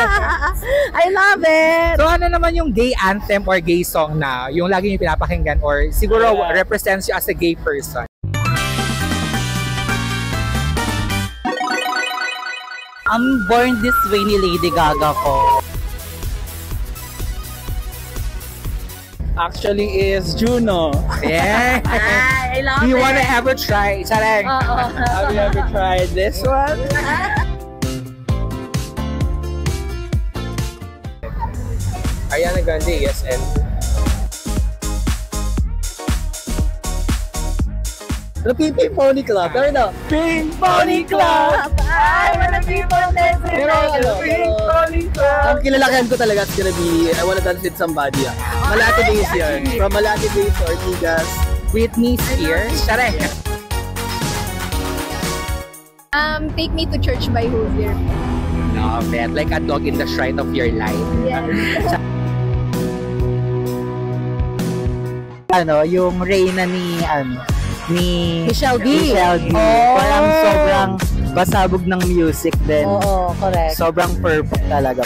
I love it! So ano naman yung gay anthem or gay song na yung lagi niyo pinapakinggan or siguro represents you as a gay person? I'm Born This Way ni Lady Gaga ko. Actually is Juno. Yeah. I love Do you it. wanna ever try? Sarang. Have you ever tried this one? Ariana Grande, yes, and The Pink Pony Club. Pero no, Pink Pony Club! I wanna be pero ano, Pink Pony Club! ang kilalakihan ko talaga it's gonna be I Wanna Dance With Somebody. Malate Days yun. From Malate Days to Ortigas. Whitney Spears. Sarang. Take Me to Church by Hozier. Love it. Like a dog in the shrine of your life. Yes. Ano, yung Reyna ni Michelle D. Parang sobrang basabog ng music din. Oo, correct. Sobrang perfect talaga.